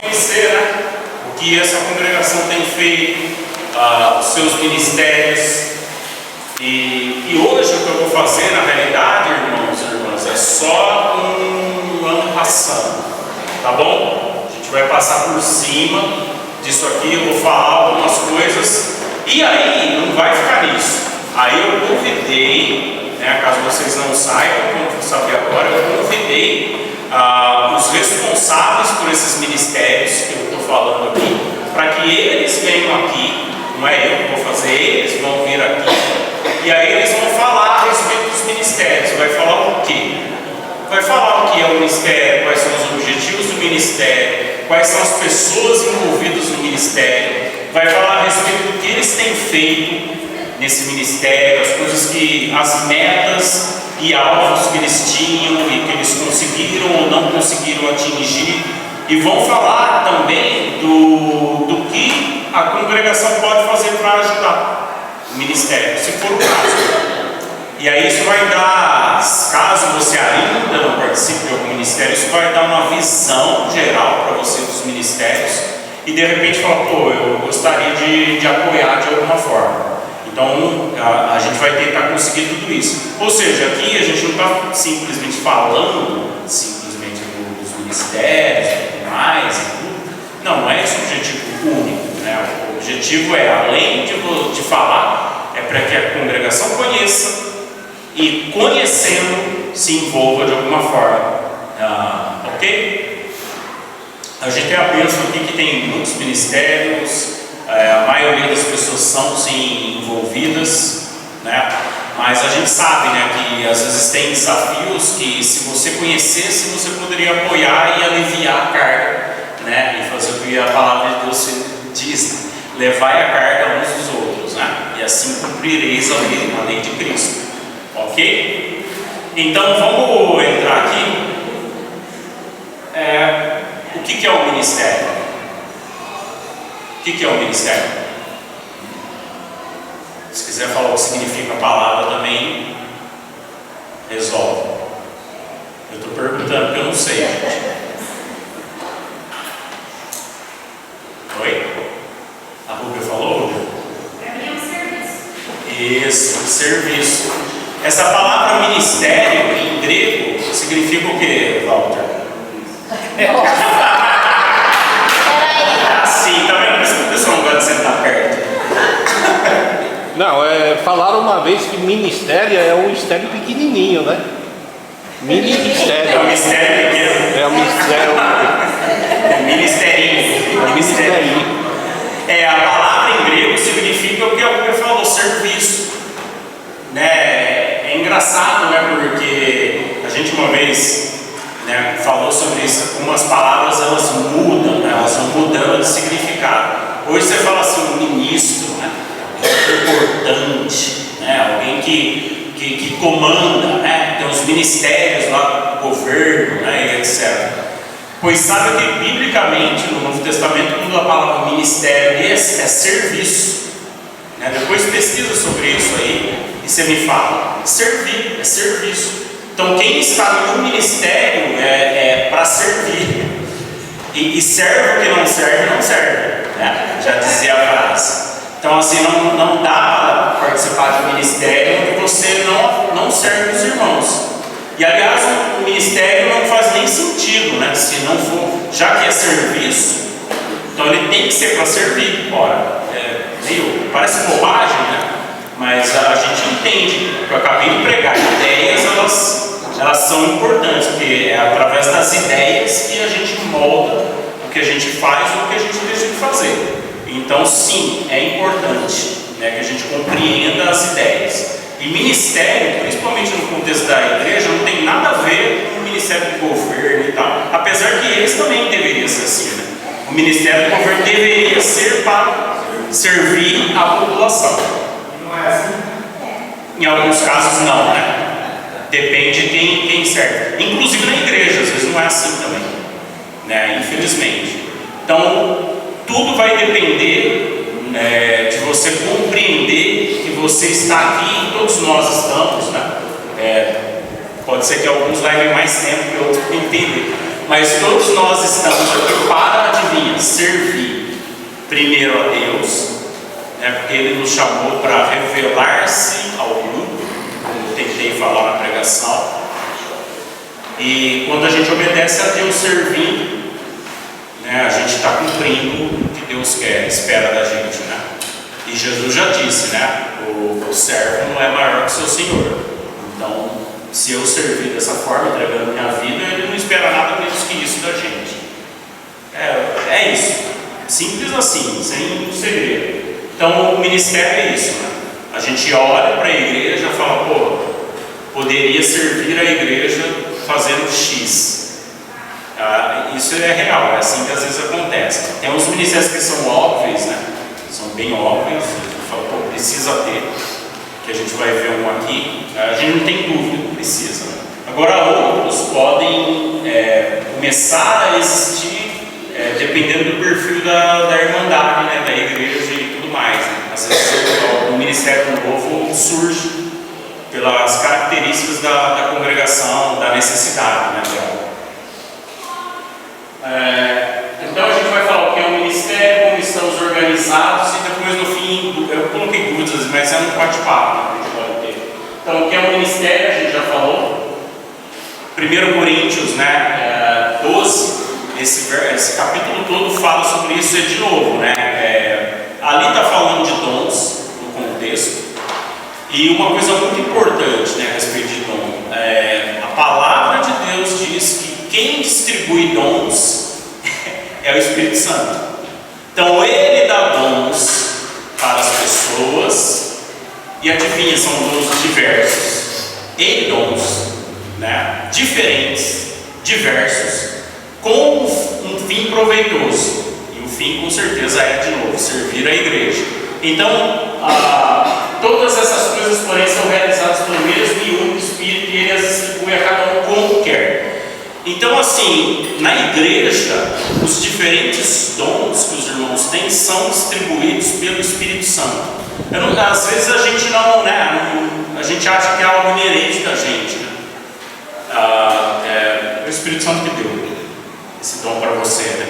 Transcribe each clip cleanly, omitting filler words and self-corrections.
Conhecer, né, o que essa congregação tem feito, os seus ministérios. E hoje o que eu vou fazer, na realidade, irmãos e irmãs, é só um ano passando, tá bom? A gente vai passar por cima disso aqui, eu vou falar algumas coisas, e aí não vai ficar nisso. Aí eu convidei, né, caso vocês não saibam, como vou saber agora, eu convidei os responsáveis por esses ministérios que eu estou falando aqui, para que eles venham aqui. Não é eu que vou fazer, eles vão vir aqui, e aí eles vão falar a respeito dos ministérios. Vai falar o quê? Vai falar o que é o ministério, quais são os objetivos do ministério, quais são as pessoas envolvidas no ministério, vai falar a respeito do que eles têm feito nesse ministério, as coisas que, as metas e alvos que eles tinham e que eles conseguiram ou não conseguiram atingir, e vão falar também do que a congregação pode fazer para ajudar o ministério, se for o caso. E aí isso vai dar, caso você ainda não participe de algum ministério, isso vai dar uma visão geral para você dos ministérios, e de repente falar, pô, eu gostaria de apoiar de alguma forma. Então a gente vai tentar conseguir tudo isso. Ou seja, aqui a gente não está simplesmente falando dos ministérios e tudo mais, não é esse o objetivo único. O objetivo é, além de falar, é para que a congregação conheça e, conhecendo, se envolva de alguma forma. Ok? A gente tem a bênção aqui que tem muitos ministérios, a maioria das pessoas são sim envolvidas, né? Mas a gente sabe, né, que às vezes tem desafios que, se você conhecesse, você poderia apoiar e aliviar a carga, né? E fazer o que a palavra de Deus diz, levai a carga uns dos outros, né? E assim cumprireis a lei de Cristo. Ok? Então vamos entrar aqui. O que é o ministério? O que é o ministério? Se quiser falar o que significa a palavra também, resolve. Eu estou perguntando porque eu não sei, gente. Oi? A Rúbia falou, Rúbia? Para mim é um serviço. Isso, serviço. Essa palavra ministério em grego significa o que, Walter? Assim, tá vendo? Por isso que o pessoal não gosta de sentar perto. Não, falaram uma vez que ministério é um mistério pequenininho, né? Ministério. É um mistério pequeno. É um mistério. Ministerinho. Ministerinho. A palavra em grego significa o que a Rúbia falou, serviço. Né? É engraçado, né? Porque a gente uma vez, né, falou sobre isso, como as palavras elas mudam, né? Elas vão mudando de significado. Hoje você fala assim, um ministro, né? Importante, né? Alguém que comanda, né? Tem os ministérios lá do governo, né? E etc. Pois sabe que biblicamente no Novo Testamento, quando a palavra ministério é serviço, né? Depois pesquisa sobre isso aí e você me fala, servir é serviço. Então quem está no ministério é para servir, e serve o que não serve, né? Já dizia a frase. Então assim, não dá para participar de um ministério onde você não serve os irmãos. E aliás, o ministério não faz nem sentido, né? Se não for, já que é serviço, então ele tem que ser para servir. Ora, parece bobagem, né? Mas a gente entende, eu acabei de pregar, ideias elas são importantes, porque é através das ideias que a gente molda o que a gente faz ou o que a gente deixa de fazer. Então sim, é importante, né, que a gente compreenda as ideias. E ministério, principalmente no contexto da igreja, não tem nada a ver com o ministério do governo e tal. Apesar que eles também deveriam ser assim, né? O ministério do governo deveria ser para servir a população. Não é assim? Em alguns casos não, né? Depende de quem serve. Inclusive na igreja, às vezes não é assim também, né? Infelizmente. Então, tudo vai depender de você compreender que você está aqui, e todos nós estamos, né? Pode ser que alguns levem mais tempo que outros para entender. Mas todos nós estamos aqui para, adivinha, servir primeiro a Deus, né, porque Ele nos chamou para revelar-se ao mundo, como eu tentei falar na pregação. E quando a gente obedece a Deus servindo, né, a gente está cumprindo o que Deus quer, espera da gente, né? E Jesus já disse, né? O servo não é maior que seu Senhor. Então, se eu servir dessa forma, entregando minha vida, Ele não espera nada menos que isso da gente. É isso. Simples assim, sem segredo. Então, o ministério é isso, né? A gente olha para a igreja e fala, pô, poderia servir a igreja fazendo X. Isso é real, é assim que às vezes acontece. Tem uns ministérios que são óbvios, né? São bem óbvios, a gente fala, pô, precisa ter, que a gente vai ver um aqui, a gente não tem dúvida, precisa. Agora outros podem começar a existir dependendo do perfil da irmandade, né? Da igreja e tudo mais, né? Às vezes o ministério novo surge pelas características da congregação, da necessidade, né, dela. Então a gente vai falar o que é o ministério, como estamos organizados, e depois no fim, eu coloquei dúvidas, mas é um bate-papo, né, que a gente pode ter. Então o que é o ministério, a gente já falou. 1 Coríntios, né, 12, esse capítulo todo fala sobre isso de novo, né? Ali está falando de dons, no contexto. E uma coisa muito importante, né, a respeito de dom, a palavra de Deus diz que quem distribui dons é o Espírito Santo. Então Ele dá dons para as pessoas, e adivinha, são dons diversos. Ele dons, né, diferentes, diversos, com um fim proveitoso. E o fim com certeza é, de novo, servir a igreja. Então, todas essas coisas, porém, são realizadas pelo mesmo e único Espírito, e Ele as distribui a cada um como quer. Então, assim, na igreja, os diferentes dons que os irmãos têm são distribuídos pelo Espírito Santo. Às vezes a gente não, né, a gente acha que é algo inerente da gente, né? É o Espírito Santo que deu esse dom para você, né?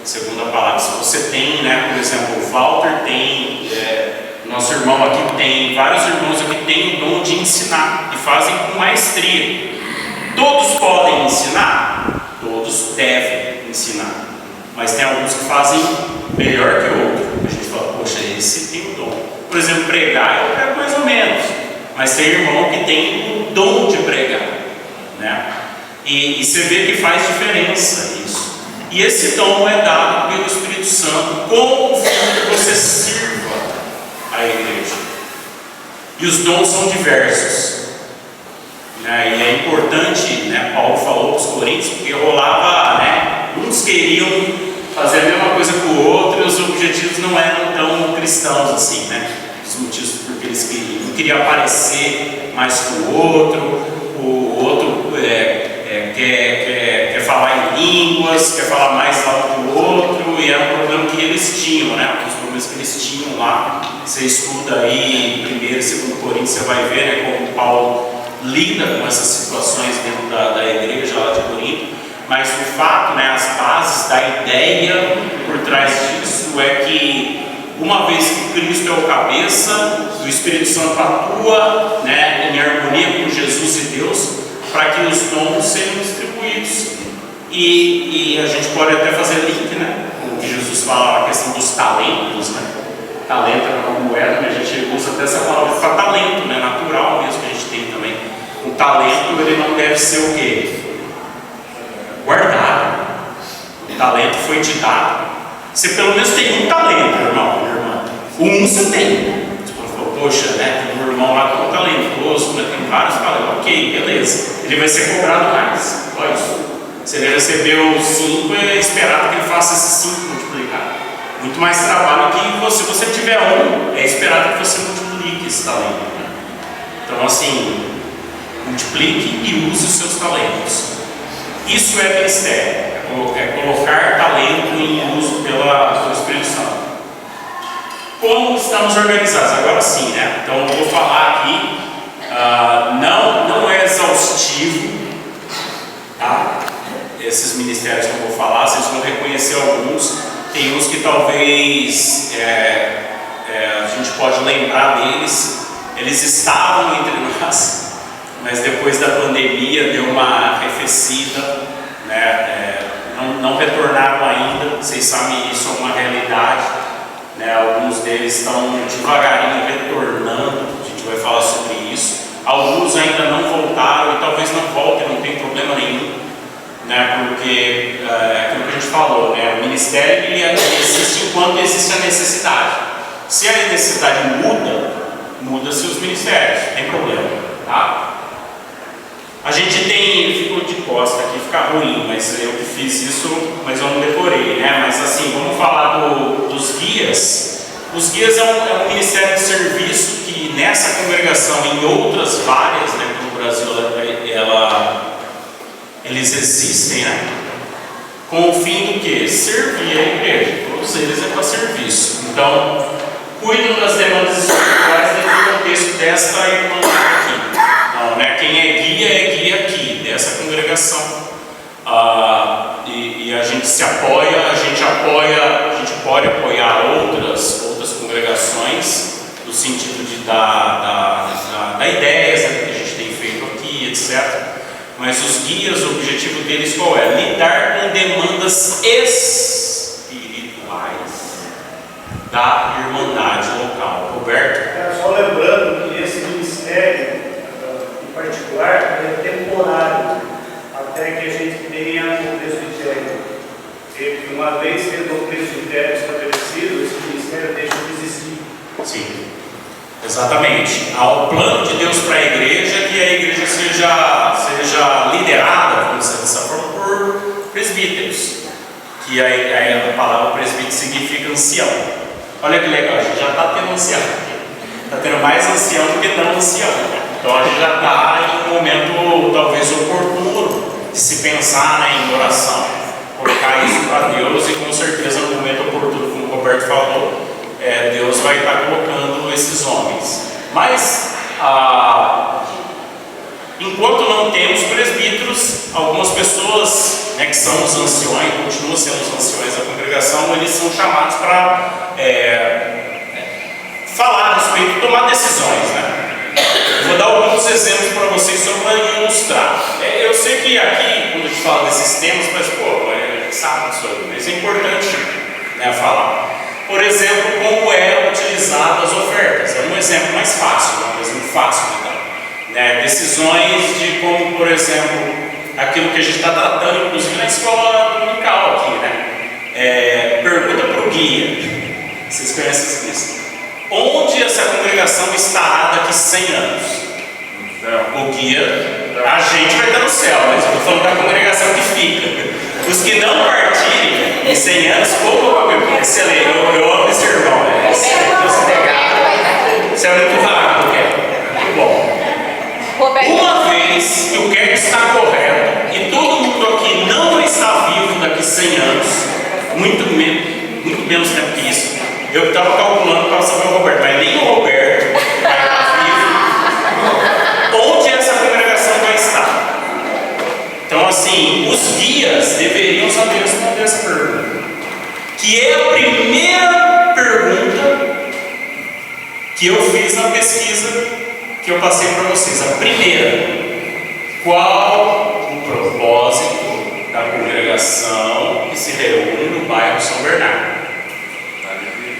Segundo a palavra, se você tem, né, por exemplo, o Walter tem, nosso irmão aqui tem, vários irmãos aqui têm o dom de ensinar e fazem com maestria. Todos podem ensinar? Todos devem ensinar, mas tem alguns que fazem melhor que o outro. A gente fala, poxa, esse tem o dom. Por exemplo, pregar, eu prego mais ou menos, mas tem irmão que tem o dom de pregar, né? E você vê que faz diferença isso. E esse dom é dado pelo Espírito Santo com o fim que você sirva a igreja. E os dons são diversos, né? E é importante, né? Paulo falou para os coríntios, porque rolava, né? Uns queriam fazer a mesma coisa com o outro, e os objetivos não eram tão cristãos assim, né? Os motivos porque eles queriam. Um queria aparecer mais que o outro quer falar em línguas, quer falar mais alto que o outro, e era um problema que eles tinham, né? Os problemas que eles tinham lá. Você estuda aí em 1 e 2 Coríntios, você vai ver, né, como Paulo lida com essas situações dentro da igreja lá de Corinto. Mas o fato, né, as bases da ideia por trás disso é que uma vez que Cristo é o cabeça, o Espírito Santo atua, né, em harmonia com Jesus e Deus, para que os dons sejam distribuídos. E a gente pode até fazer link, né, com o que Jesus fala, a questão dos talentos, né? Talento é uma moeda, mas a gente usa até essa palavra para talento, né, natural mesmo que a gente tem também. O talento, ele não deve ser o quê? Guardado. O talento foi te dado. Você pelo menos tem um talento, irmão, irmã. Um você tem. Você falou, poxa, né, tem um irmão lá que é um talentoso, né, tem vários talentos. Ok, beleza. Ele vai ser cobrado mais. Olha isso. Se ele recebeu 5, é esperado que ele faça esses 5 multiplicar. Muito mais trabalho que se você tiver um, é esperado que você multiplique esse talento, né? Então, assim, multiplique e use os seus talentos. Isso é ministério, é colocar talento em uso pelo Espírito Santo. Como estamos organizados? Agora sim, né? Então eu vou falar aqui, não é exaustivo, tá? desses ministérios que eu vou falar, vocês vão reconhecer alguns. Tem uns que talvez a gente pode lembrar deles. Eles estavam entre nós, mas depois da pandemia deu uma arrefecida, né? Não retornaram ainda. Vocês sabem, isso é uma realidade, né? Alguns deles estão devagarinho retornando. A gente vai falar sobre isso. Alguns ainda não voltaram e talvez não voltem, não tem problema nenhum, né? Porque aquilo que a gente falou, né? O ministério ele existe enquanto existe a necessidade. Se a necessidade muda-se os ministérios, não tem problema, tá? A gente tem, ficou de costa aqui, fica ruim, mas eu que fiz isso, mas eu não decorei, né? Mas assim, vamos falar dos guias. Os guias é um ministério de serviço que nessa congregação e em outras várias, né, no Brasil, eles existem, né? Com o fim do que? Servir a igreja. Todos eles é para serviço. Então, cuidam das demandas espirituais dentro do contexto desta irmandade aqui. Então, né, quem é guia aqui, dessa congregação. E a gente se apoia, a gente pode apoiar outras congregações, no sentido de dar ideias, né, que a gente tem feito aqui, etc. Mas os guias, o objetivo deles qual é? Lidar com demandas espirituais da irmandade local. Roberto? Só lembrando que esse ministério, em particular, é temporário, até que a gente tenha um presbitério. Porque uma vez tendo o presbitério estabelecido, esse ministério deixa de existir. Sim, exatamente. Há um plano de Deus para a igreja, que a igreja seja liderada, vamos dizer dessa forma, por presbíteros. Que a palavra presbítero significa ancião. Olha que legal, a gente já está tendo ancião. Está tendo mais ancião do que não ancião. Então a gente já está em um momento talvez oportuno de se pensar, né, em oração, colocar isso para Deus, e com certeza no momento oportuno, como o Roberto falou, Deus vai estar colocando esses homens. Mas enquanto não temos presbíteros, algumas pessoas, né, que são os anciões, continuam sendo os anciões da congregação, eles são chamados para falar a respeito, tomar decisões, né? Vou dar alguns exemplos para vocês só para ilustrar. Eu sei que aqui, quando a gente fala desses temas, parece, a gente sabe disso aí, mas é importante, né, falar. Por exemplo, como é utilizado as ofertas. É um exemplo mais fácil, um exemplo fácil de dar. Né? Decisões de como, por exemplo, aquilo que a gente está tratando, inclusive na escola dominical aqui, né? Pergunta para o guia. Vocês conhecem isso? Onde essa congregação estará daqui 100 anos? O guia, a gente vai estar no céu, mas eu estou falando da congregação que fica. Os que não partirem em 100 anos, excelente, eu amo esse irmão, né? Isso é muito rápido, muito bom. Uma vez que o que está correto e todo mundo aqui não está vivo daqui 100 anos, muito menos tempo que isso. Eu estava calculando para saber o Roberto, mas nem o Roberto vai estar vivo. Onde essa congregação vai estar? Então, assim, os guias deveriam saber responder essa pergunta, que é a primeira pergunta que eu fiz na pesquisa que eu passei para vocês. A primeira: qual o propósito da congregação que se reúne no bairro São Bernardo?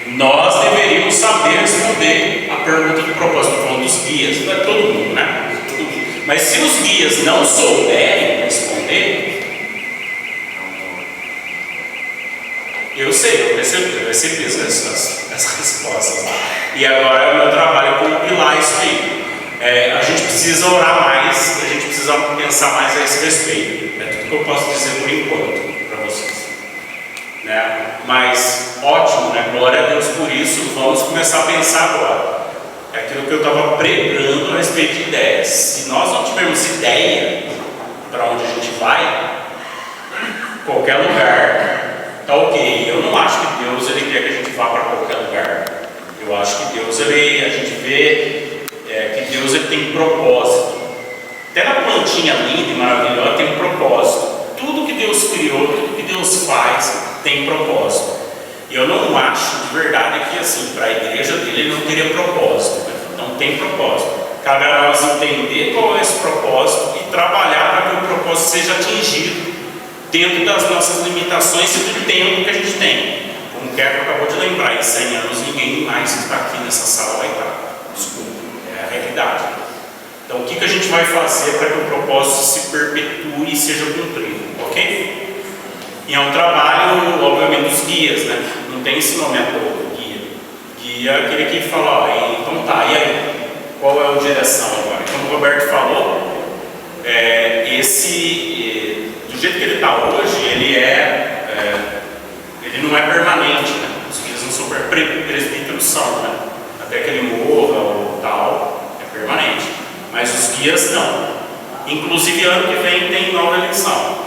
Nós deveríamos saber responder a pergunta do propósito. Falando dos guias, não é todo mundo, né? Mas se os guias não souberem responder, eu sei, eu recebi essas respostas lá. E agora é o meu trabalho compilar isso aí. A gente precisa orar mais, a gente precisa pensar mais a esse respeito. É tudo que eu posso dizer por enquanto para vocês. Né? Mas ótimo, né? Glória a Deus por isso. Vamos começar a pensar agora. É aquilo que eu estava pregando a respeito de ideias. Se nós não tivermos ideia para onde a gente vai, qualquer lugar está ok. Eu não acho que Deus ele quer que a gente vá para qualquer lugar. Eu acho que Deus, a gente vê que Deus ele tem propósito. Até na plantinha linda e maravilhosa tem um propósito. Tudo que Deus faz tem propósito. E eu não acho de verdade que assim, para a igreja dele ele não teria propósito, né? Não tem propósito. Cabe a nós entender qual é esse propósito e trabalhar para que o propósito seja atingido dentro das nossas limitações e do tempo que a gente tem. Como o Kerko acabou de lembrar, em 100 anos ninguém mais que está aqui nessa sala vai estar. Desculpa, é a realidade. Então o que a gente vai fazer para que o propósito se perpetue e seja cumprido, ok? E é um trabalho, obviamente, dos guias, né? Não tem esse nome à toa, guia. Guia é aquele que fala, ó, então tá, e aí? Qual é a direção agora? Como o Roberto falou, do jeito que ele está hoje, ele não é permanente, né? Os guias não são presbíteros, são, né? Até que ele morra ou tal, é permanente. Mas os guias não. Inclusive, ano que vem tem nova eleição,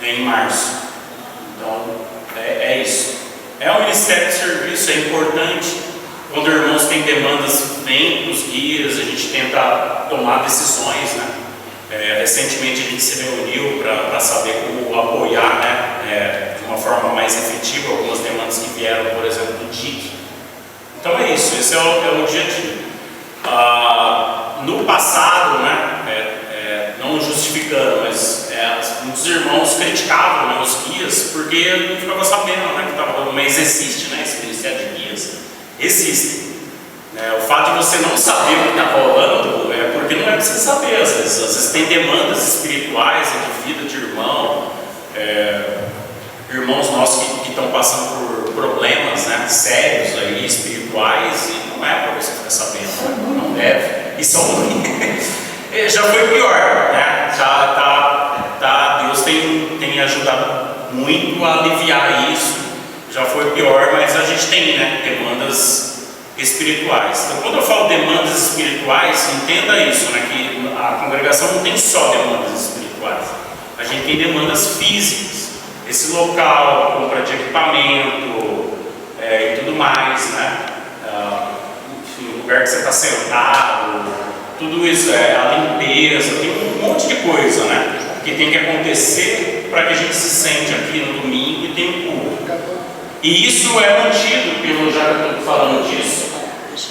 em março. Então, é isso. É um ministério de serviço, é importante. Quando irmãos têm demandas, vem os guias, a gente tenta tomar decisões, né? Recentemente a gente se reuniu para saber como apoiar, né? De uma forma mais efetiva algumas demandas que vieram, por exemplo, do DIC. Então é isso, esse é o dia a dia. No passado, né? Não justificando, mas muitos irmãos criticavam, né, os guias porque não ficava sabendo, né, que estava rolando. Mas existe, né, esse ministério de guias. Existe. O fato de você não saber o que está rolando é porque não é preciso saber. Às vezes tem demandas espirituais de vida de irmão, irmãos nossos que estão passando por problemas, né, sérios aí, espirituais, e não é para você ficar sabendo, não deve. Isso já foi pior, né? Deus tem ajudado muito a aliviar isso. Já foi pior, mas a gente tem, né, demandas espirituais. Então, quando eu falo demandas espirituais, entenda isso, né, que a congregação não tem só demandas espirituais. A gente tem demandas físicas. Esse local, compra de equipamento e tudo mais, né? Enfim, o lugar que você está sentado, tudo isso, a limpeza, tem um monte de coisa, né, que tem que acontecer para que a gente se sente aqui no domingo e tenha um culto. E isso é mantido pelo, já que eu estou falando disso,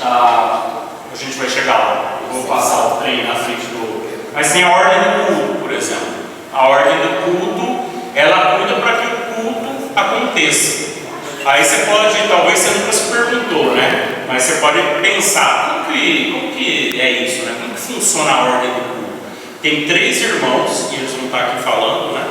a gente vai chegar lá, eu vou passar o trem na frente do... Mas tem a ordem do culto, por exemplo. A ordem do culto, ela cuida para que o culto aconteça. Aí você pode, talvez você nunca se perguntou, né? Mas você pode pensar, como que é isso, né? Como que funciona a ordem do culto? Tem 3 irmãos, e eles vão estar aqui falando, né?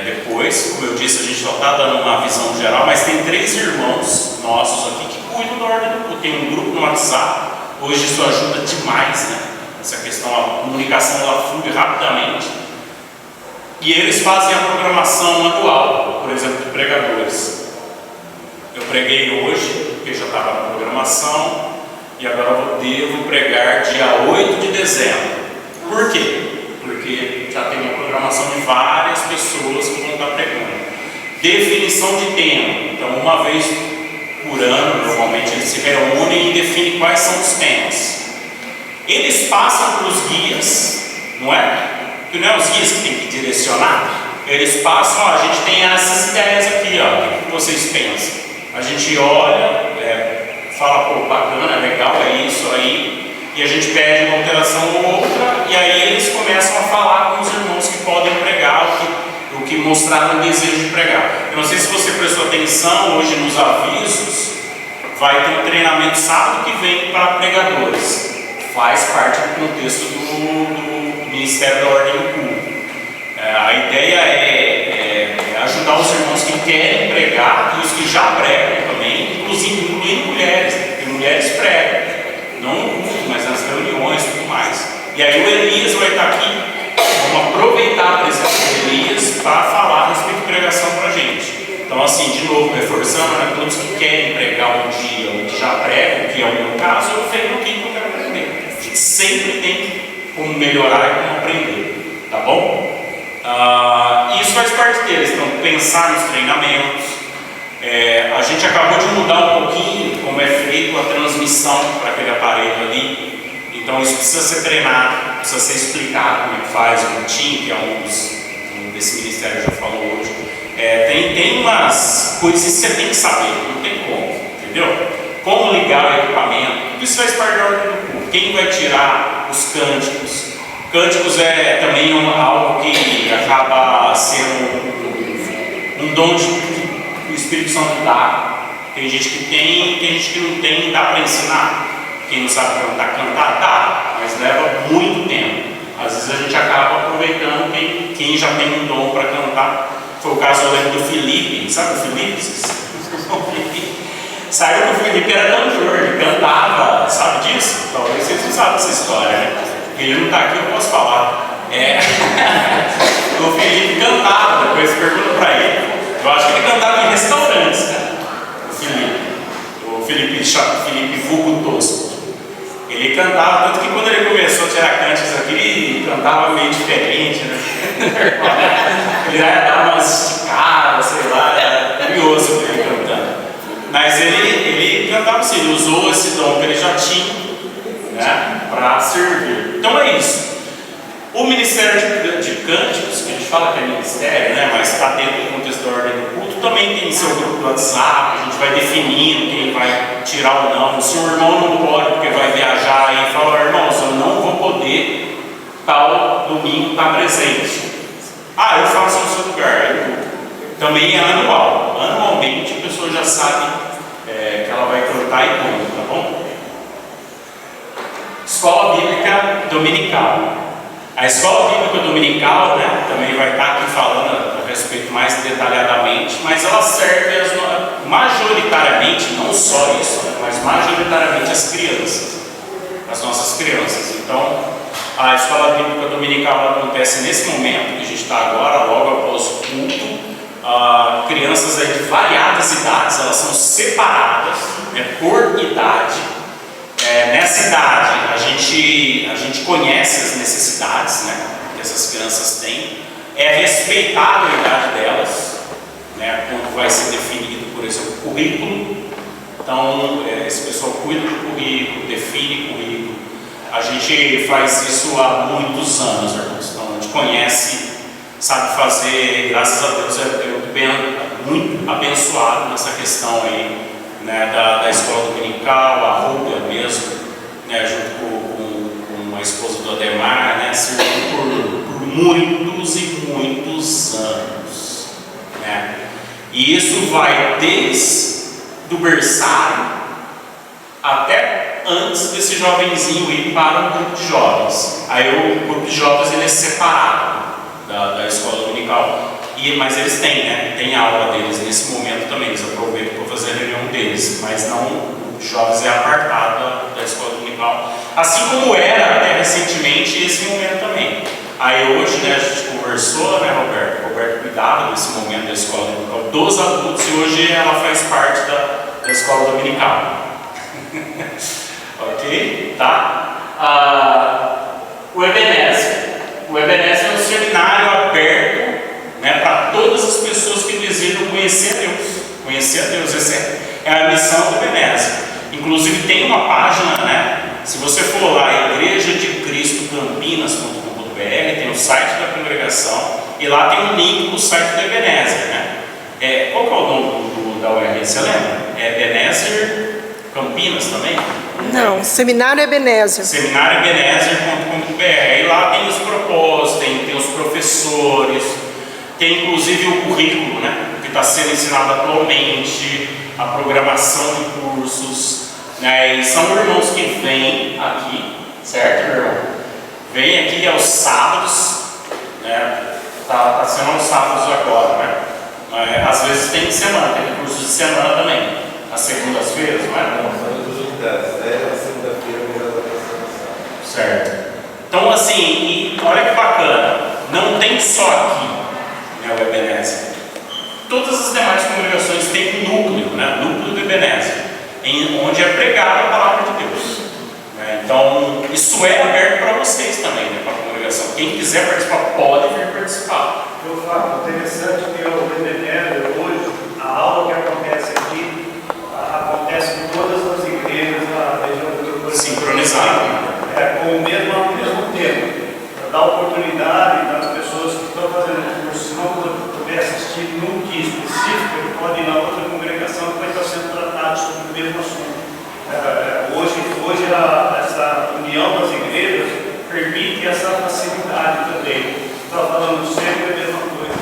Depois, como eu disse, a gente só está dando uma visão geral, mas tem 3 irmãos nossos aqui que cuidam da ordem do culto. Tem um grupo no WhatsApp, hoje isso ajuda demais, né? Essa questão, a comunicação ela flui rapidamente. E eles fazem a programação anual, por exemplo, de pregadores. Eu preguei hoje, porque já estava na programação, e agora eu devo pregar dia 8 de dezembro. Por quê? Porque já tem uma programação de várias pessoas que vão estar pregando. Definição de tema. Então, uma vez por ano, normalmente eles se reúnem e definem quais são os temas. Eles passam para os guias, não é? Que não é os guias que tem que direcionar. Eles passam, a gente tem essas ideias aqui, o que vocês pensam? A gente olha, fala, pô, bacana, legal, é isso aí. E a gente pede uma alteração ou outra, e aí eles começam a falar com os irmãos que podem pregar, o que mostraram o desejo de pregar. Eu não sei se você prestou atenção, hoje nos avisos, vai ter um treinamento sábado que vem para pregadores. Faz parte do contexto do Ministério da Ordem do Culto. A ideia é ajudar os irmãos que querem pregar e os que já pregam também, incluindo mulheres, porque mulheres pregam. Não no culto, mas nas reuniões e tudo mais. E aí o Elias vai estar aqui, vamos aproveitar a presença do Elias para falar a respeito de pregação para a gente. Então, assim, de novo, reforçando, né, todos que querem pregar um dia, ou que já pregam, que é o meu caso, eu venho aqui que eu quero aprender. A gente sempre tem como melhorar e como aprender, tá bom? Isso faz parte deles, então pensar nos treinamentos. A gente acabou de mudar um pouquinho como é feito a transmissão para aquele aparelho ali, então isso precisa ser treinado, precisa ser explicado como é que faz. O Tim, que é um desse ministério já falou hoje, Tem umas coisas que você tem que saber, não tem como, entendeu? Como ligar o equipamento, tudo isso faz parte da ordem do culto. Quem vai tirar os cânticos? Cânticos é também algo que acaba sendo um dom que o Espírito Santo dá. Tem gente que tem gente que não tem, dá para ensinar. Quem não sabe cantar, dá, mas leva muito tempo. Às vezes a gente acaba aproveitando quem já tem um dom para cantar. Foi o caso, eu lembro do Felipe, sabe o Felipe? Saiu que o Felipe era cantor, ele cantava, sabe disso? Talvez vocês não sabem dessa história, né? Ele não está aqui, eu posso falar. O Felipe cantava, depois pergunta para ele. Eu acho que ele cantava em restaurantes, cara. O Felipe Vulgo Tosco. Ele cantava, tanto que quando ele começou a tirar cânticos aqui, ele cantava meio diferente, né? Ele dava umas esticadas, sei lá, era curioso ver ele cantando. Mas ele cantava assim, ele usou esse dom que ele já tinha, né, para servir. Então é isso. O ministério de cânticos, que a gente fala que é ministério, né, mas está dentro do contexto da ordem do culto, também tem seu grupo do WhatsApp, a gente vai definindo quem vai tirar ou não. Se o irmão não pode porque vai viajar e fala, irmãos, eu não vou poder tal domingo estar presente. Eu faço no seu lugar. Também é anual. Anualmente a pessoa já sabe que ela vai cantar e como, tá bom? Escola Bíblica Dominical. A Escola Bíblica Dominical, né, também vai estar aqui falando a respeito mais detalhadamente, mas ela serve majoritariamente, não só isso, né, mas majoritariamente as crianças, as nossas crianças. Então, a Escola Bíblica Dominical acontece nesse momento que a gente está agora, logo após o culto. Crianças aí de variadas idades, elas são separadas, né, por idade. Nessa idade, a gente conhece as necessidades, né, que essas crianças têm. É respeitada a idade delas, né, quando vai ser definido, por exemplo, o currículo. Então, esse pessoal cuida do currículo, define o currículo. A gente faz isso há muitos anos, irmãos. Então, a gente conhece, sabe fazer, graças a Deus, eu estou muito abençoado nessa questão aí, né, da escola dominical, a Rúbia mesmo, né, junto com a esposa do Ademar, né, serviu por muitos e muitos anos, né, e isso vai desde o berçário até antes desse jovenzinho ir para um grupo de jovens. Aí o grupo de jovens ele é separado da escola dominical. Mas eles têm, né? Tem aula deles nesse momento também, eles aproveitam para fazer a reunião deles, mas não, o jovens é apartado da escola dominical, assim como era até recentemente esse momento também. Aí hoje, né, a gente conversou, né, Roberto? Roberto cuidava desse momento da escola dominical dos adultos e hoje ela faz parte da escola dominical. Ok? Tá? O Ebenezer. O Ebenezer é um seminário aberto, né, para todas as pessoas que desejam conhecer a Deus. Conhecer a Deus, essa é a missão do Ebenezer. Inclusive tem uma página, né? Se você for lá, Igreja de Cristo Campinas.com.br, tem o site da congregação e lá tem um link para o site do Ebenezer, né? Qual que é o nome da URL? Você lembra? É Ebenezer Campinas também? Não, Seminário Ebenezer. Seminarioebenezer.com.br. E lá tem os propósitos, tem os professores, tem inclusive o currículo, né, que está sendo ensinado atualmente, a programação de cursos, né, e são irmãos que vêm aqui, certo, irmão? Vêm aqui aos sábados, né, tá sendo aos sábados agora, né, mas às vezes tem semana, tem curso de semana também, às segundas-feiras, não é? A segunda-feira certo. Então assim, e olha que bacana, não tem só aqui, né, o Ebenezer. Todas as demais congregações têm um núcleo, né, núcleo do Ebenezer, onde é pregada a palavra de Deus. Né? Então, isso é aberto para vocês também, né, para a congregação. Quem quiser participar, pode vir participar. Eu falo, interessante que o Ebenezer hoje, a aula que acontece aqui, acontece em todas as igrejas da região do Rio. Sincronizado. Com o mesmo tempo. Para dar oportunidade das pessoas que estão fazendo o curso, se não puder assistir no que mesmo assunto. Hoje essa união das igrejas permite essa facilidade também. Está falando sempre a mesma coisa.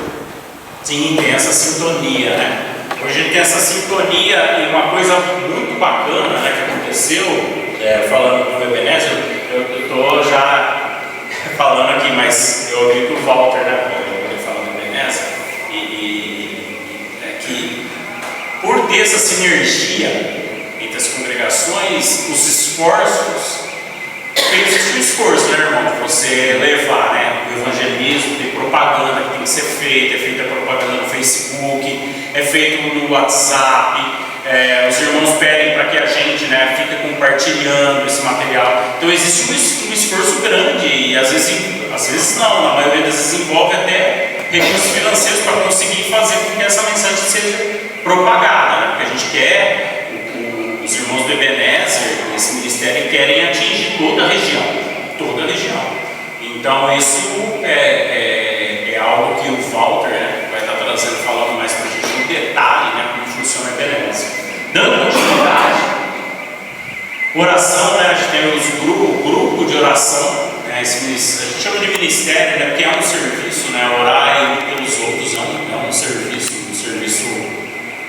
Sim, tem essa sintonia, né? Hoje a gente tem essa sintonia e uma coisa muito bacana, né, que aconteceu, falando do Ebenezer, eu estou já falando aqui, mas eu ouvi do Walter, né, ele falando do Ebenezer, e é que por ter essa sinergia entre as congregações, os esforços, existe um esforço, né, irmão, de você levar, né, o evangelismo, tem propaganda que tem que ser feita, é feita propaganda no Facebook, é feito no WhatsApp, os irmãos pedem para que a gente, né, fique compartilhando esse material. Então existe um esforço grande e às vezes não, na maioria das vezes envolve até recursos financeiros para conseguir fazer com que essa mensagem seja propagada, né, porque a gente quer, os irmãos do Ebenezer, esse ministério, querem atingir toda a região, Então isso é algo que o Walter, né, vai estar trazendo, falando mais para a gente no detalhe, né, como funciona a Ebenezer. Dando continuidade, oração, né, a gente tem o grupo de oração, né, a gente chama de ministério, né, porque é um serviço, né, orar pelos outros é um serviço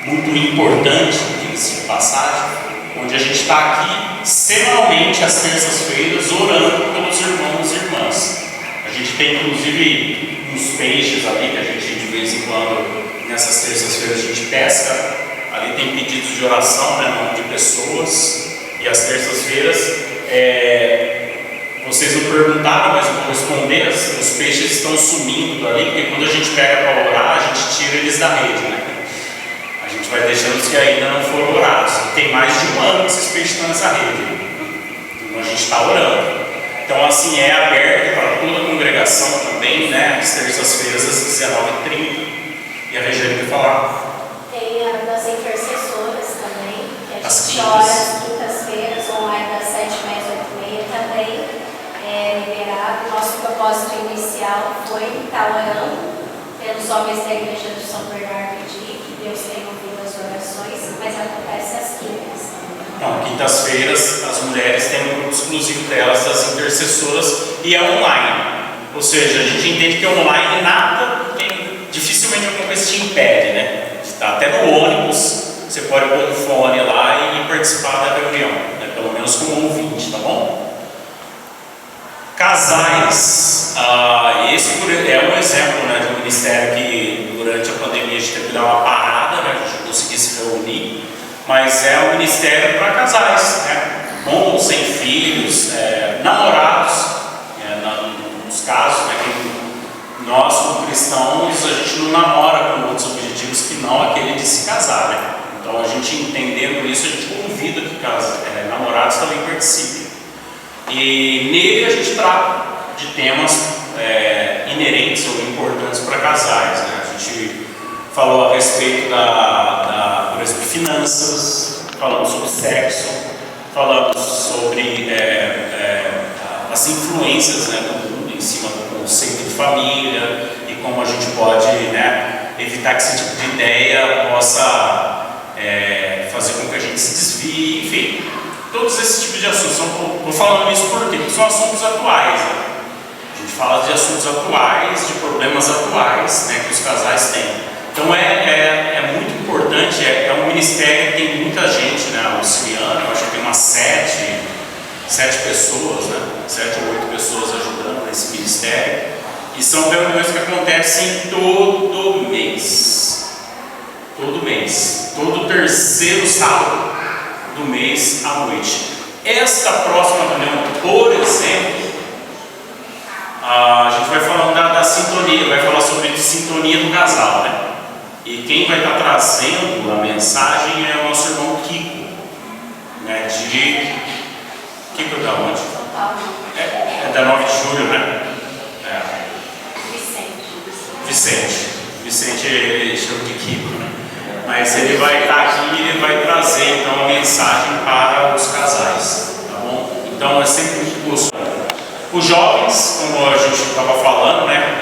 muito importante, diga-se de passagem, onde a gente está aqui semanalmente às terças-feiras orando pelos irmãos e irmãs. A gente tem inclusive uns peixes ali que a gente de vez em quando, nessas terças-feiras, a gente pesca. Ali tem pedidos de oração, né, nome de pessoas. E às terças-feiras, vocês não perguntaram, mas eu vou responder, os peixes estão sumindo dali, porque quando a gente pega para orar, a gente tira eles da rede, né? A gente vai deixando os que ainda não foram orados. Tem mais de um ano que esses peixes estão nessa rede. Então a gente está orando. Então assim, é aberto para toda a congregação também, né? Às terças-feiras, às 19h30. E a Regiane vai falar. Tem a das intercessoras também, que a As gente quintas. ora às quintas-feiras, online das 7h30 às 8h30 também. É liberado. Nosso propósito inicial foi estar orando pelos homens da igreja do São Bernardo de que Deus tem ouvido as orações, mas acontece às quintas. Não, quintas-feiras as mulheres têm um grupo exclusivo delas, das intercessoras, e é online. Ou seja, a gente entende que online dificilmente alguma coisa te impede, né? Está até no ônibus, você pode pôr um fone lá e participar da reunião, né? Pelo menos como ouvinte, tá bom? Casais, esse é um exemplo, né, de um ministério que durante a pandemia a gente teve que dar uma parada, né, a gente não conseguia se reunir, mas é um ministério para casais, né, com ou sem filhos, namorados, nos casos, né, que nós como cristãos a gente não namora com outros objetivos que não aquele de se casar, né, então a gente entendendo isso, a gente convida que namorados também participem. E nele a gente trata de temas inerentes ou importantes para casais, né? A gente falou a respeito por exemplo, de finanças, falamos sobre sexo, falamos sobre as influências, né, do mundo em cima do conceito de família e como a gente pode, né, evitar que esse tipo de ideia possa fazer com que a gente se desvie, enfim. Todos esses tipos de assuntos, estou falando isso porque são assuntos atuais, né? A gente fala de assuntos atuais, de problemas atuais, né, que os casais têm. Então é muito importante, é um ministério que tem muita gente, né, auxiliando, eu acho que tem umas 7 pessoas, né, 7 ou 8 pessoas ajudando nesse ministério, e são reuniões que acontecem todo mês, todo terceiro sábado do mês à noite. Esta próxima reunião, por exemplo, a gente vai falando da sintonia, vai falar sobre sintonia do casal, né? E quem vai estar trazendo a mensagem é o nosso irmão Kiko, né? Kiko da onde? É da 9 de julho, né? Vicente, ele chama de Kiko, né? Mas ele vai estar aqui e ele vai trazer então a mensagem para os casais, tá bom? Então é sempre muito gostoso. Os jovens, como a gente estava falando, né?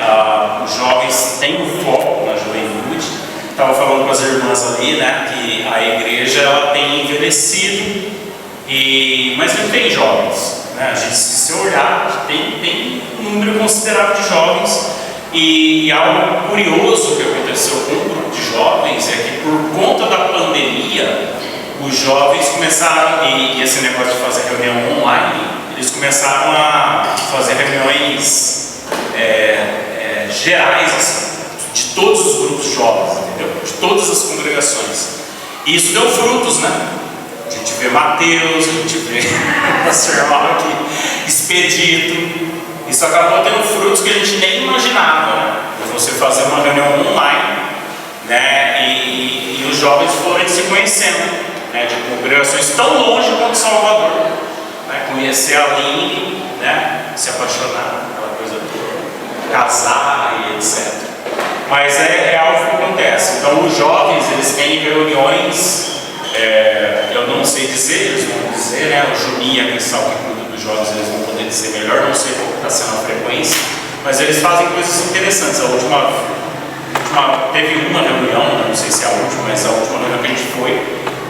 Os jovens têm um foco na juventude. estava falando com as irmãs ali, né, que a igreja ela tem envelhecido, mas não tem jovens, né? A gente, se olhar, tem um número considerável de jovens, e algo curioso que aconteceu com um grupo de jovens é que por conta da pandemia, os jovens começaram, e esse negócio de fazer reunião online, eles começaram a fazer reuniões gerais, assim, de todos os grupos jovens, entendeu? De todas as congregações. E isso deu frutos, né? A gente vê Mateus, a gente vê o pastor aqui, Expedito. Isso acabou tendo frutos que a gente nem imaginava, né? Você fazer uma reunião online, né? E os jovens foram se conhecendo, né? De congregações tão longe quanto Salvador, né? Conhecer a Aline, né? Se apaixonar, aquela coisa toda, casar e etc. Mas é algo que acontece. Então os jovens, eles têm reuniões, eu não sei dizer, eles vão dizer, né? O Juninho, a pessoal que cuida dos jovens, eles vão poder dizer melhor, não sei qual está sendo a frequência, mas eles fazem coisas interessantes. Teve uma reunião, não sei se é a última, mas a última reunião que a gente foi,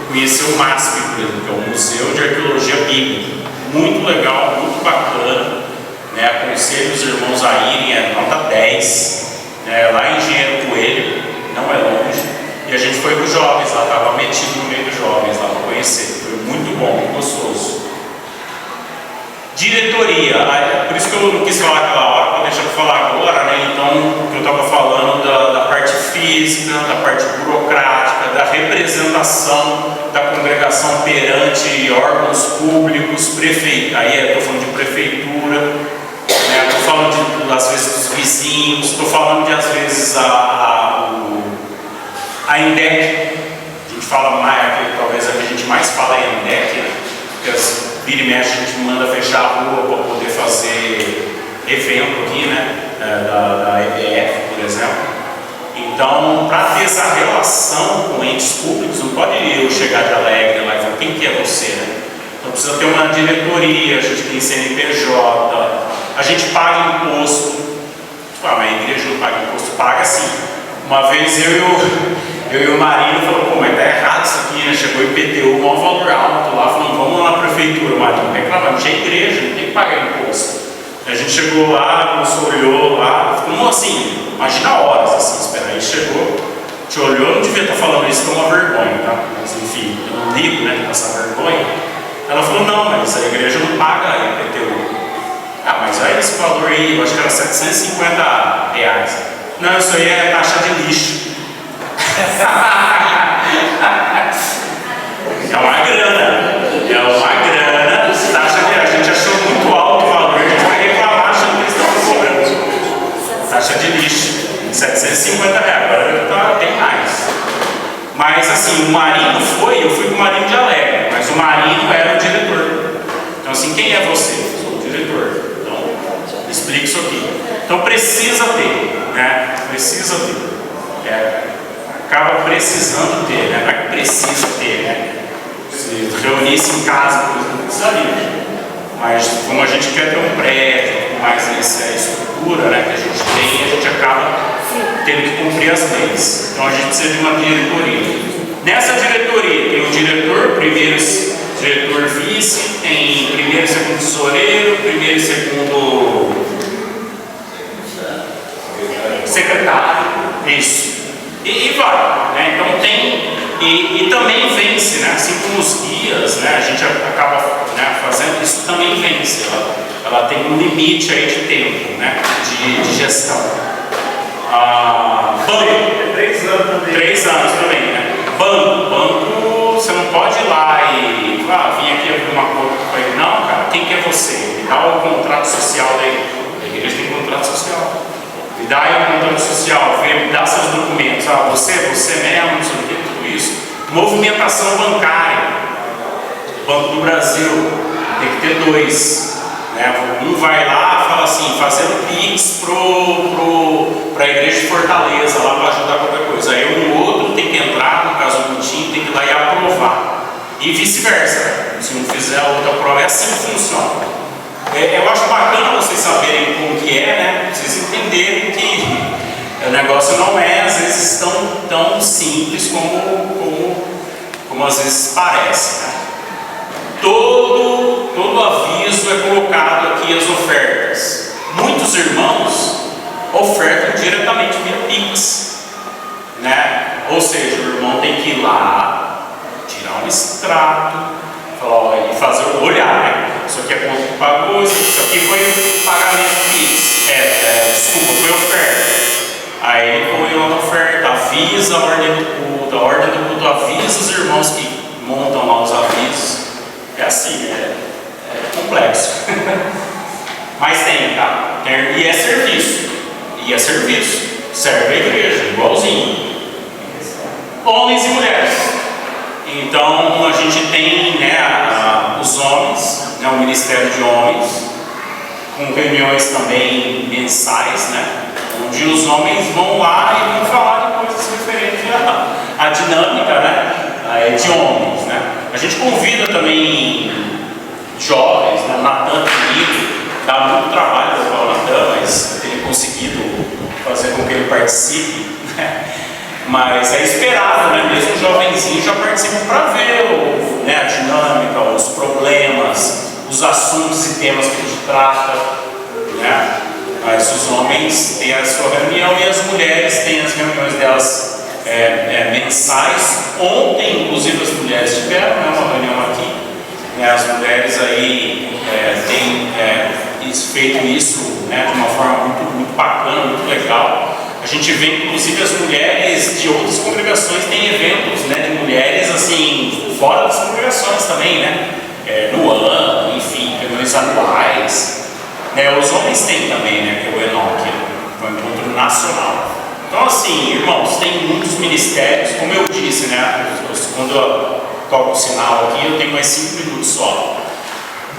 conheceu o MASP, por exemplo, que é o Museu de Arqueologia Bíblica. Muito legal, muito bacana, né? Aconselho os irmãos a irem, é nota 10. Lá em Engenheiro Coelho, não é longe, e a gente foi com os jovens, lá estava metido no meio dos jovens lá para conhecer, foi muito bom, muito gostoso. Diretoria, por isso que eu não quis falar aquela hora, para deixar para falar agora, né? Então, eu estava falando da parte física, da parte burocrática, da representação da congregação perante órgãos públicos, aí eu estou falando de prefeitura, estou falando às vezes dos vizinhos, estou falando de às vezes a INDEC, a gente fala mais, talvez a que a gente mais fala é a INDEC, né? Porque vira e mexe a gente manda fechar a rua para poder fazer evento aqui, né? Da EBF, por exemplo. Então, para ter essa relação com entes públicos, não pode eu chegar de alegre lá e falar, quem que é você, né? Então precisa ter uma diretoria, a gente tem CNPJ, a gente paga imposto. Mas a igreja não paga imposto, paga sim. Uma vez eu e o Marinho falou, pô, mas tá errado isso aqui, né? Chegou o IPTU, um valor alto lá, falou, vamos lá na prefeitura, o Marinho reclamando, não tinha igreja, não tem que pagar imposto. A gente chegou lá, nos olhou lá, como assim? Imagina horas assim, espera, aí chegou, te olhou, não devia estar falando isso, que é uma vergonha, tá? Mas enfim, eu não ligo, né, de passar vergonha. Ela falou, não, mas a igreja não paga IPTU. Mas olha esse valor aí, eu acho que era R$750. Não, isso aí é taxa de lixo. É uma grana. A gente achou muito alto o valor, a gente vai reclamar achando que eles estão cobrando. Taxa de lixo, R$750, agora tem mais. Mas assim, o Marinho eu fui com o Marinho de Alegre, mas o Marinho era o diretor. Então assim, quem é você? Eu sou o diretor. Então, explique isso aqui. Então precisa ter, né? Precisa ter. Acaba precisando ter, né? Não é que precisa ter, né? Se reunisse em casa, por exemplo, não precisaria. Mas como a gente quer ter um prédio, com mais essa estrutura, né, que a gente tem, a gente acaba tendo que cumprir as leis. Então a gente precisa de uma diretoria. Nessa diretoria tem o diretor, diretor vice, tem primeiro e segundo tesoureiro, primeiro e segundo secretário, isso. E vai, né? Então tem, e também vence, né? Assim como os guias, né? A gente acaba, né, fazendo isso, também vence. Ela tem um limite aí de tempo, né? De gestão. Banco. 3 anos também. 3 anos também, né? Banco, você não pode ir lá e vim aqui abrir uma conta com ele. Não, cara, quem que é você? Me dá o contrato social daí. A igreja tem contrato social. Me dá aí o contrato social, me dá seus documentos. Você mesmo, não sei o que, tudo isso. Movimentação bancária. Banco do Brasil, tem que ter 2. Né? Um vai lá e fala assim, fazendo PIX para a igreja de Fortaleza, lá para ajudar qualquer coisa. Aí o outro tem que entrar, no caso do Tim, tem que ir lá e aprovar. E vice-versa. Se um fizer, a outra aprova. É assim que funciona. Eu acho bacana vocês saberem como que é, né? Vocês entenderem que, né, negócio não é às vezes tão simples como às vezes parece, né? Todo aviso é colocado aqui as ofertas. Muitos irmãos ofertam diretamente via Pix, né? Ou seja, o irmão tem que ir lá, tirar um extrato, falar, e fazer olhar, né? Isso aqui é quanto que pagou, isso aqui foi pagamento Pix, desculpa, foi oferta. Aí ele põe uma oferta, avisa a ordem do culto avisa os irmãos que montam lá os avisos. É assim, é complexo. Mas tem, tá? E é serviço. Serve a igreja, igualzinho. Homens e mulheres. Então a gente tem, né, os homens, né, o ministério de homens, com reuniões também mensais, né, onde os homens vão lá e vão falar de coisas referentes à dinâmica, né, de homens, né. A gente convida também jovens, né, o Natan comigo, dá muito trabalho para o Natan, mas tem conseguido fazer com que ele participe, né. Mas é esperado, né? Mesmo o jovenzinho já participa para ver né, a dinâmica, os problemas, os assuntos e temas que a gente trata, né? Mas os homens têm a sua reunião e as mulheres têm as reuniões delas mensais. Ontem, inclusive, as mulheres tiveram, né, uma reunião aqui, né? As mulheres aí têm feito isso, né, de uma forma muito bacana, muito legal. A gente vê, inclusive, as mulheres de outras congregações têm eventos, né, de mulheres assim, fora das congregações também, né? No ano, enfim, reuniões anuais. Né? Os homens têm também, né, que é o Enoque, um encontro nacional. Então, assim, irmãos, tem muitos ministérios, como eu disse, né? Quando eu toco o sinal aqui, eu tenho mais 5 minutos só.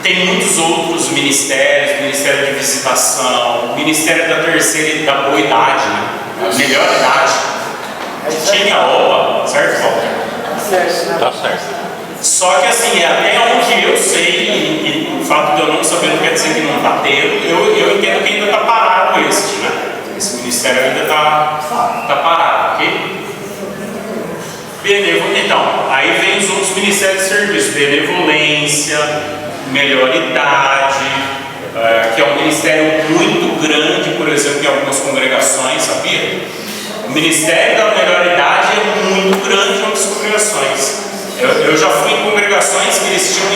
Tem muitos outros ministérios, Ministério de Visitação, Ministério da terceira e da boa idade, né? A melhor idade. Tinha oba, certo, Walter? Tá certo. Só que assim, até onde eu sei, e o fato de eu não saber não quer dizer que não está tendo, eu entendo que ainda está parado este, né? Esse ministério ainda está parado, ok? Então, aí vem os outros ministérios de serviço, benevolência, melhor idade, que é um ministério muito grande, por exemplo, em algumas congregações, sabia? O ministério da melhor idade é muito grande em algumas congregações. Eu já fui em congregações que eles tinham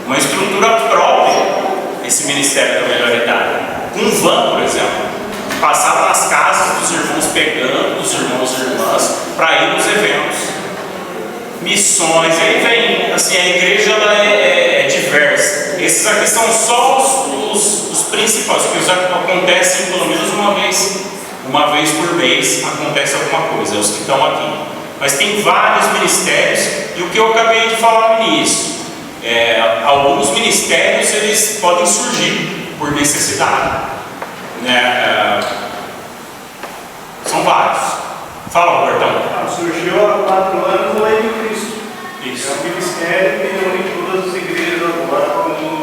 uma estrutura própria, esse ministério da melhor idade. Com van, por exemplo, passava nas casas dos irmãos pegando os irmãos e irmãs para ir nos eventos. Missões, aí vem, assim, a igreja ela é diversa. Esses aqui são só os principais, que acontecem pelo menos uma vez por mês acontece alguma coisa, os que estão aqui. Mas tem vários ministérios, e o que eu acabei de falar no início, alguns ministérios eles podem surgir por necessidade, né? São vários. Fala, Robertão. Surgiu há 4 anos o Lei de Cristo. Isso. É um ministério que reúne todas as igrejas agora com um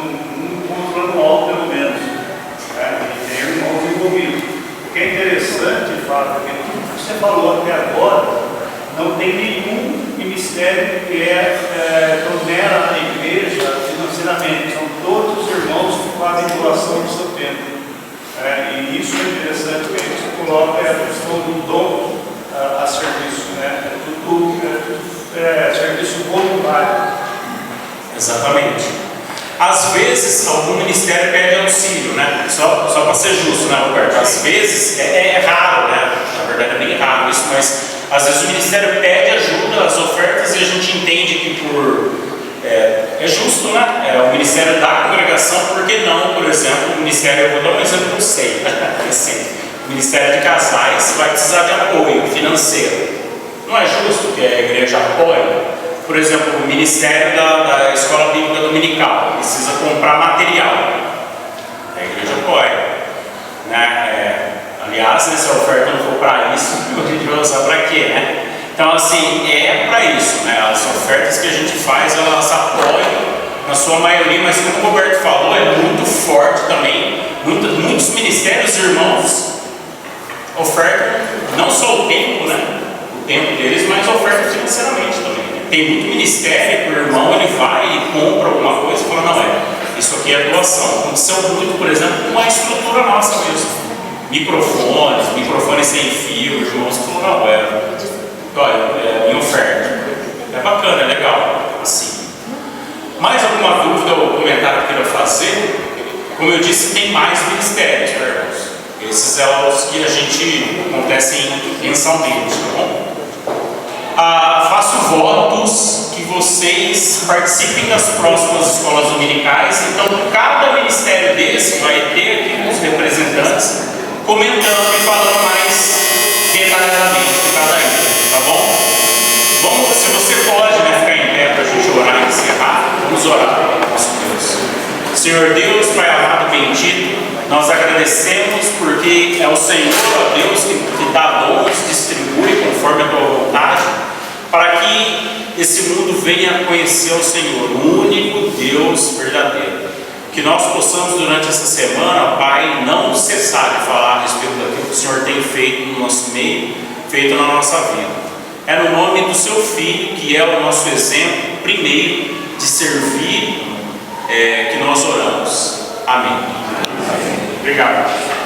encontro anual, pelo menos. E tem irmãos envolvidos. O que é interessante, Fábio, é que tudo que você falou até agora, não tem nenhum ministério que tolera a igreja financeiramente. São todos os irmãos que fazem doação do seu tempo. E isso é interessante, porque a gente coloca a questão do dom a serviço, né? Tudo serviço voluntário. Exatamente. Às vezes, algum ministério pede auxílio, né? Só para ser justo, né, Roberto? Às vezes, é raro, né? Na verdade, é bem raro isso, mas às vezes o ministério pede ajuda, as ofertas, e a gente entende que é justo, né? O ministério da congregação, por que não, por exemplo, o ministério, eu vou dar um exemplo que eu sei, o ministério de casais vai precisar de apoio financeiro. Não é justo que a igreja apoie? Por exemplo, o ministério da escola bíblica dominical precisa comprar material, a igreja apoia, né? Aliás, se a oferta não for para isso, a gente vai usar para quê, né? Então, assim, é para isso, né? As ofertas que a gente faz, elas apoiam na sua maioria, mas como o Roberto falou, é muito forte também. Muitos ministérios, irmãos, ofertam não só o tempo, né? O tempo deles, mas ofertam financeiramente também. Né? Tem muito ministério que o irmão ele vai e compra alguma coisa e fala, não, isso aqui é doação. Aconteceu muito, por exemplo, com a estrutura nossa mesmo. Microfones sem fio, irmãos que falaram, não, olha, em oferta. É bacana, é legal, assim. Mais alguma dúvida ou comentário que eu queira fazer? Como eu disse, tem mais ministérios, né, irmãos? Esses são os que a gente acontecem mensalmente, tá bom? Faço votos que vocês participem das próximas escolas dominicais. Então, cada ministério desse vai ter aqui os representantes comentando e falando mais detalhadamente de cada um, tá bom? Vamos, se você pode, né, ficar em pé para a gente orar e encerrar, vamos orar para o nosso Deus. Senhor Deus, Pai amado, bendito, nós agradecemos porque é o Senhor, ó Deus, que dá dons, distribui conforme a tua vontade, para que esse mundo venha conhecer o Senhor, o único Deus verdadeiro. Que nós possamos durante essa semana, Pai, não cessar de falar a respeito daquilo que o Senhor tem feito no nosso meio, feito na nossa vida. É no nome do Seu Filho, que é o nosso exemplo primeiro de servir, que nós oramos. Amém. Obrigado.